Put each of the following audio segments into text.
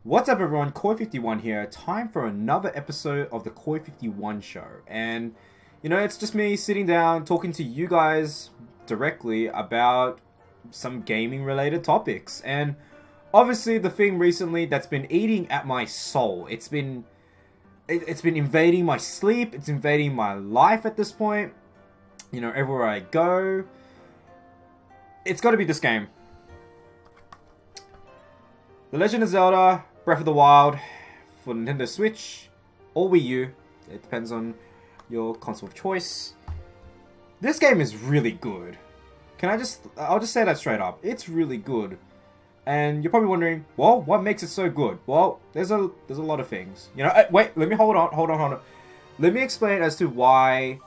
What's up, everyone? Khoi51 here. Time for another episode of the Khoi51 show. And, it's just me sitting down talking to you guys directly about some gaming related topics. And obviously, the thing recently that's been eating at my soul, it's been invading my sleep, it's invading my life at this point. Everywhere I go, it's got to be this game. The Legend of Zelda Breath of the Wild for Nintendo Switch or Wii U. It depends on your console of choice. This game is really good. I'll just say that straight up. It's really good. And you're probably wondering, well, what makes it so good? Well, there's a lot of things. Wait, let me hold on. Let me explain as to why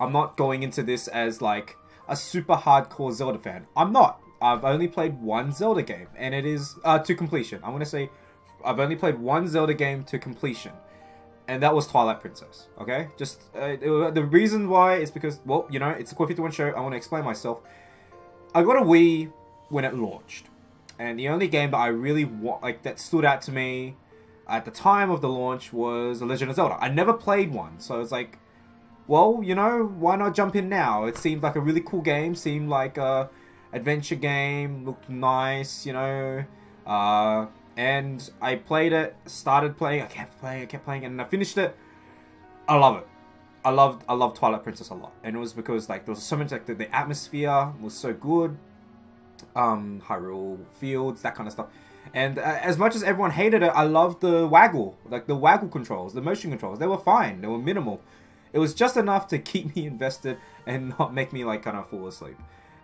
I'm not going into this as like a super hardcore Zelda fan. I'm not. I've only played one Zelda game, and it is to completion. I'm gonna say I've only played one Zelda game to completion, and that was Twilight Princess. Okay, just the reason why is because, well, it's a Khoi51 show. I want to explain myself. I got a Wii when it launched, and the only game that I really that stood out to me at the time of the launch was The Legend of Zelda. I never played one, so it's like, well, why not jump in now? It seemed like a really cool game. Seemed like a adventure game, looked nice, and I played it, started playing, I kept playing, and I finished it. I love it. I love Twilight Princess a lot, and it was because there was so much the atmosphere was so good, Hyrule Fields, that kind of stuff, and as much as everyone hated it, I loved the waggle, the waggle controls, the motion controls. They were fine, they were minimal. It was just enough to keep me invested and not make me kind of fall asleep.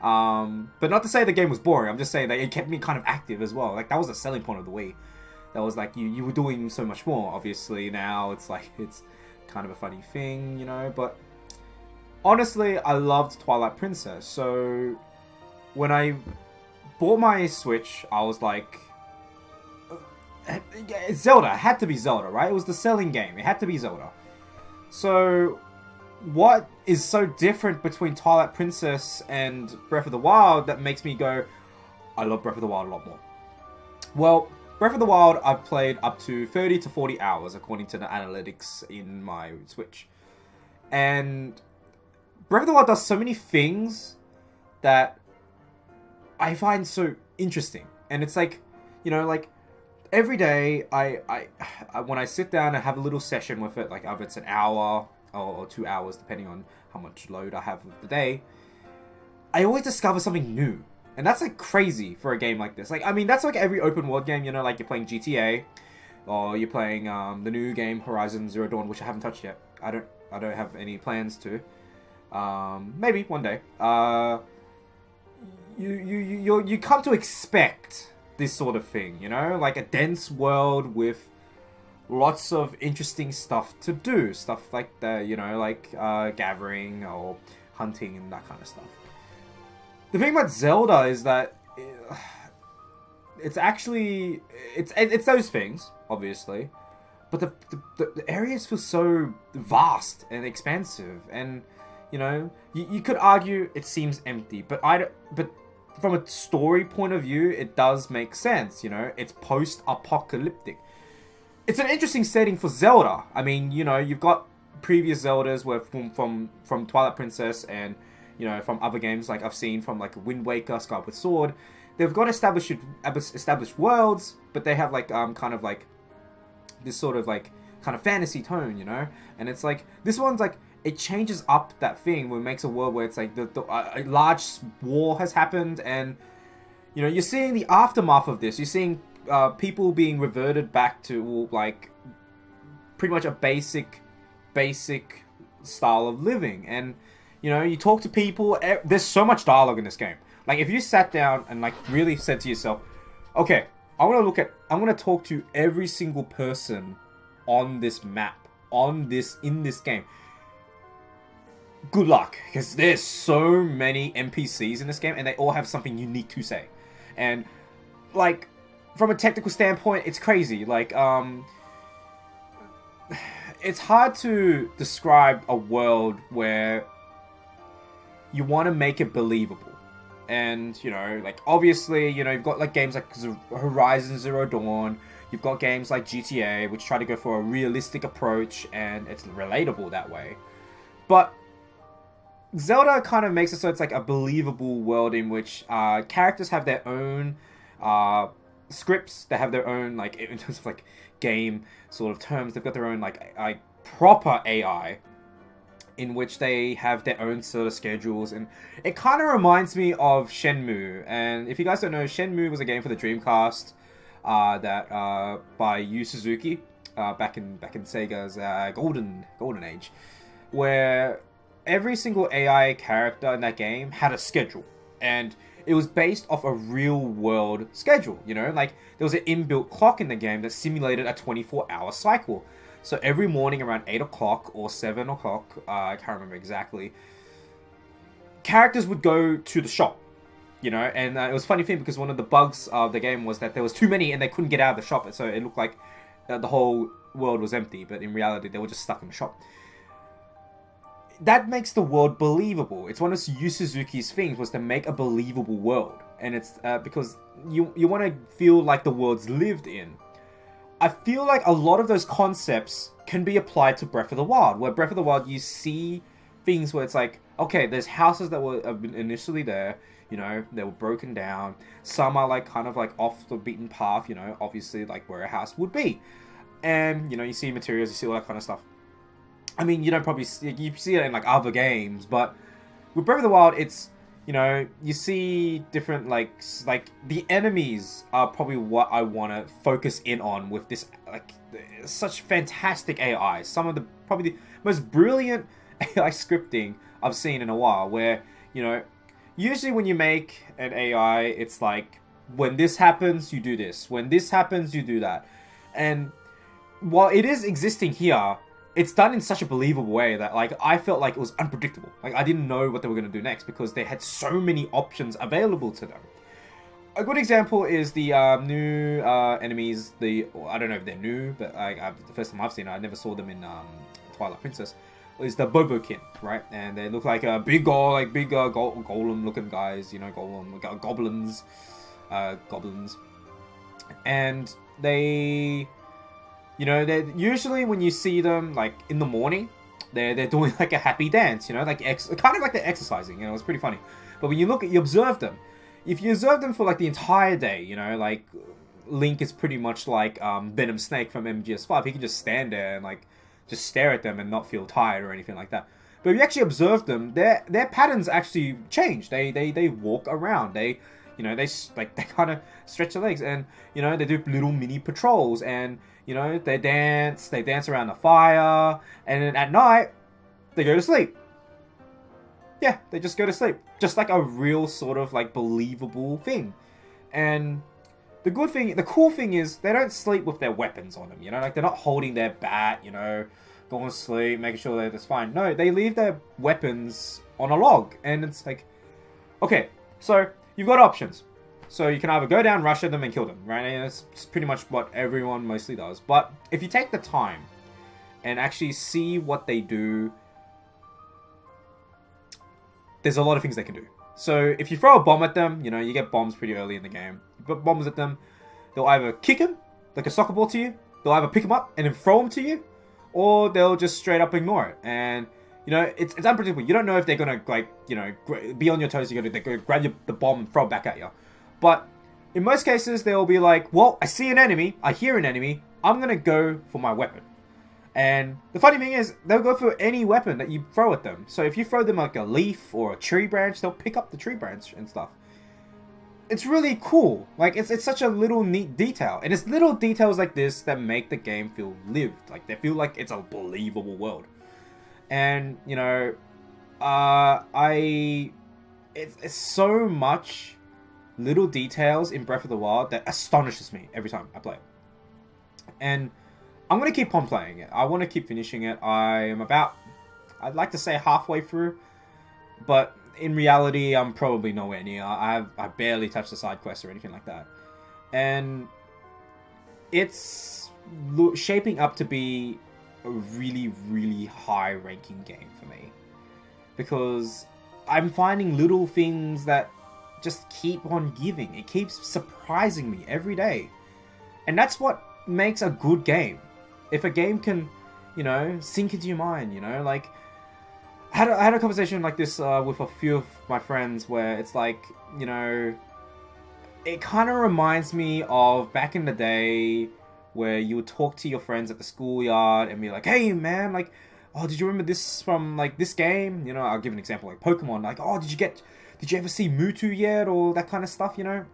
But not to say the game was boring. I'm just saying that it kept me kind of active as well. That was the selling point of the Wii. That was you were doing so much more. Obviously now it's kind of a funny thing, but honestly, I loved Twilight Princess. So when I bought my Switch, I was like, Zelda, it had to be Zelda, right? It was the selling game. It had to be Zelda. So what is so different between Twilight Princess and Breath of the Wild that makes me go, I love Breath of the Wild a lot more? Well, Breath of the Wild, I've played up to 30 to 40 hours according to the analytics in my Switch. And Breath of the Wild does so many things that I find so interesting. And it's every day I when I sit down and have a little session with it, either it's an hour or 2 hours, depending on how much load I have of the day, I always discover something new. And that's crazy for a game like this. That's every open world game, you're playing GTA, or you're playing the new game Horizon Zero Dawn, which I haven't touched yet. I don't have any plans to. Maybe one day. You come to expect this sort of thing, a dense world with lots of interesting stuff to do. Stuff like the, gathering or hunting and that kind of stuff. The thing about Zelda is that it's actually, it's those things, obviously. But the areas feel so vast and expansive. And, you could argue it seems empty. But from a story point of view, it does make sense, It's post-apocalyptic. It's an interesting setting for Zelda. You've got previous Zeldas where from Twilight Princess and, from other games I've seen from Wind Waker, Skyward Sword. They've got established worlds, but they have this sort of kind of fantasy tone, And it's this one's it changes up that thing where it makes a world where it's a large war has happened, and you're seeing the aftermath of this. You're seeing people being reverted back to pretty much a basic style of living. And you talk to people. There's so much dialogue in this game. If you sat down and really said to yourself, okay, I'm gonna talk to every single person on this map, in this game. Good luck, because there's so many NPCs in this game, and they all have something unique to say. And from a technical standpoint, it's crazy. It's hard to describe a world where you want to make it believable. And, obviously, you've got games like Horizon Zero Dawn. You've got games like GTA, which try to go for a realistic approach, and it's relatable that way. But Zelda kind of makes it so it's like a believable world in which characters have their own scripts. They have their own, like, in terms of like game sort of terms, they've got their own like proper AI in which they have their own sort of schedules, and it kind of reminds me of Shenmue. And if you guys don't know, Shenmue was a game for the Dreamcast that by Yu Suzuki back in Sega's golden age, where every single AI character in that game had a schedule, and it was based off a real world schedule, you know? Like, there was an inbuilt clock in the game that simulated a 24-hour cycle. So every morning around 8 o'clock or 7 o'clock, I can't remember exactly, characters would go to the shop, you know? And it was a funny thing because one of the bugs of the game was that there was too many and they couldn't get out of the shop, so it looked like the whole world was empty, but in reality they were just stuck in the shop. That makes the world believable. It's one of Yu Suzuki's things, was to make a believable world. And it's because you want to feel like the world's lived in. I feel like a lot of those concepts can be applied to Breath of the Wild, where Breath of the Wild, you see things where it's like, okay, there's houses that were initially there, you know, they were broken down. Some are like kind of like off the beaten path, you know, obviously like where a house would be. And, you know, you see materials, you see all that kind of stuff. I mean, you don't probably see, you see it in like other games, but with Breath of the Wild, it's, you know, you see different like the enemies are probably what I want to focus in on with this, like, such fantastic AI. Some of the probably the most brilliant AI scripting I've seen in a while, where, you know, usually when you make an AI, it's like, when this happens, you do this. When this happens, you do that. And while it is existing here, it's done in such a believable way that, like, I felt like it was unpredictable. Like, I didn't know what they were going to do next because they had so many options available to them. A good example is the new enemies. I don't know if they're new, but the first time I've seen it, I never saw them in Twilight Princess. Is the Bobokin, right? And they look like a big golem-looking guys, you know, goblins, and they. You know, they're usually, when you see them, like, in the morning, they're doing, like, a happy dance, you know, like, kind of like they're exercising, you know, it's pretty funny. But when you observe them, if you observe them for, like, the entire day, you know, like, Link is pretty much like Venom Snake from MGS5. He can just stand there and, like, just stare at them and not feel tired or anything like that. But if you actually observe them, their patterns actually change. They walk around, you know, they kind of stretch their legs, and, you know, they do little mini patrols, and, you know, they dance around the fire, and then at night, they go to sleep. Yeah, they just go to sleep. Just like a real sort of, like, believable thing. And the cool thing is, they don't sleep with their weapons on them, you know? Like, they're not holding their bat, you know, going to sleep, making sure that it's fine. No, they leave their weapons on a log, and it's like, okay, so you've got options. So you can either go down, rush at them, and kill them, right? And that's pretty much what everyone mostly does. But if you take the time and actually see what they do, there's a lot of things they can do. So if you throw a bomb at them, you know, you get bombs pretty early in the game. You put bombs at them, they'll either kick them, like a soccer ball to you, they'll either pick them up and then throw them to you, or they'll just straight up ignore it. And, you know, it's unpredictable. You don't know if they're going to, like, you know, be on your toes, they're going to grab the bomb and throw it back at you. But in most cases, they'll be like, well, I see an enemy, I hear an enemy, I'm going to go for my weapon. And the funny thing is, they'll go for any weapon that you throw at them. So if you throw them like a leaf or a tree branch, they'll pick up the tree branch and stuff. It's really cool. Like, it's such a little neat detail. And it's little details like this that make the game feel lived. Like, they feel like it's a believable world. And, you know, it's so much little details in Breath of the Wild that astonishes me every time I play it. And I'm going to keep on playing it. I want to keep finishing it. I'd like to say halfway through, but in reality, I'm probably nowhere near. I barely touched the side quests or anything like that. And it's shaping up to be a really, really high-ranking game for me. Because I'm finding little things that just keep on giving. It keeps surprising me every day. And that's what makes a good game. If a game can, you know, sink into your mind, you know, like I had a conversation like this with a few of my friends where it's like, you know, it kind of reminds me of back in the day where you would talk to your friends at the schoolyard and be like, hey man, like, oh, did you remember this from like this game? You know, I'll give an example like Pokemon, like, oh, did you ever see Mewtwo yet, or that kind of stuff, you know?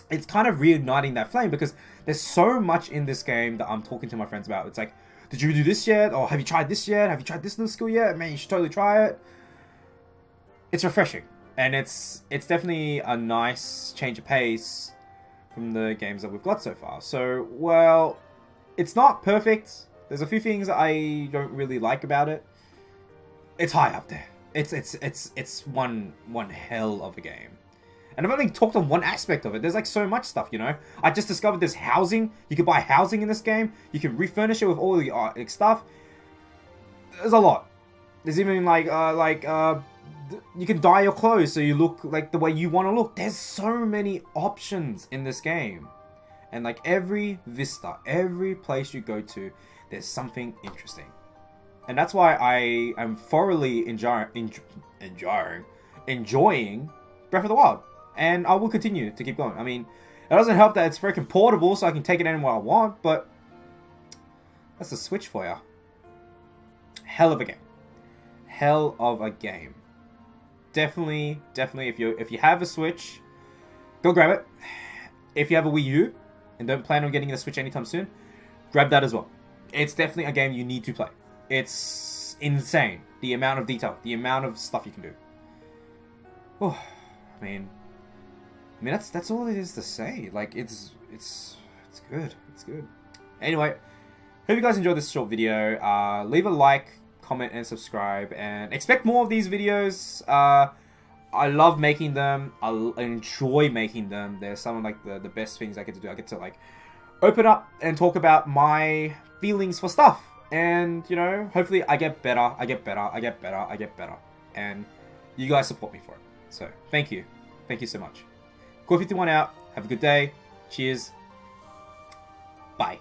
It's kind of reigniting that flame because there's so much in this game that I'm talking to my friends about. It's like, did you do this yet? Or have you tried this yet? Have you tried this new skill yet? Man, you should totally try it. It's refreshing. And it's definitely a nice change of pace from the games that we've got so far. So, well, it's not perfect. There's a few things I don't really like about it. It's high up there. It's one hell of a game. And I've only talked on one aspect of it. There's like so much stuff, you know. I just discovered there's housing. You can buy housing in this game. You can refurnish it with all the stuff. There's a lot. There's even like you can dye your clothes so you look like the way you want to look. There's so many options in this game. And like every vista, every place you go to, there's something interesting. And that's why I am thoroughly enjoying Breath of the Wild. And I will continue to keep going. I mean, it doesn't help that it's freaking portable, so I can take it anywhere I want, but that's a Switch for you. Hell of a game. Hell of a game. Definitely, if you have a Switch, go grab it. If you have a Wii U and don't plan on getting a Switch anytime soon, grab that as well. It's definitely a game you need to play. It's insane. The amount of detail, the amount of stuff you can do. Oh, I mean that's all it is to say. Like it's good. It's good. Anyway, hope you guys enjoyed this short video. Leave a like, comment, and subscribe, and expect more of these videos. I love making them. I enjoy making them. They're some of like the best things I get to do. I get to like open up and talk about my feelings for stuff, and you know, hopefully I get better. And you guys support me for it. So thank you so much. Khoi51 out. Have a good day. Cheers. Bye.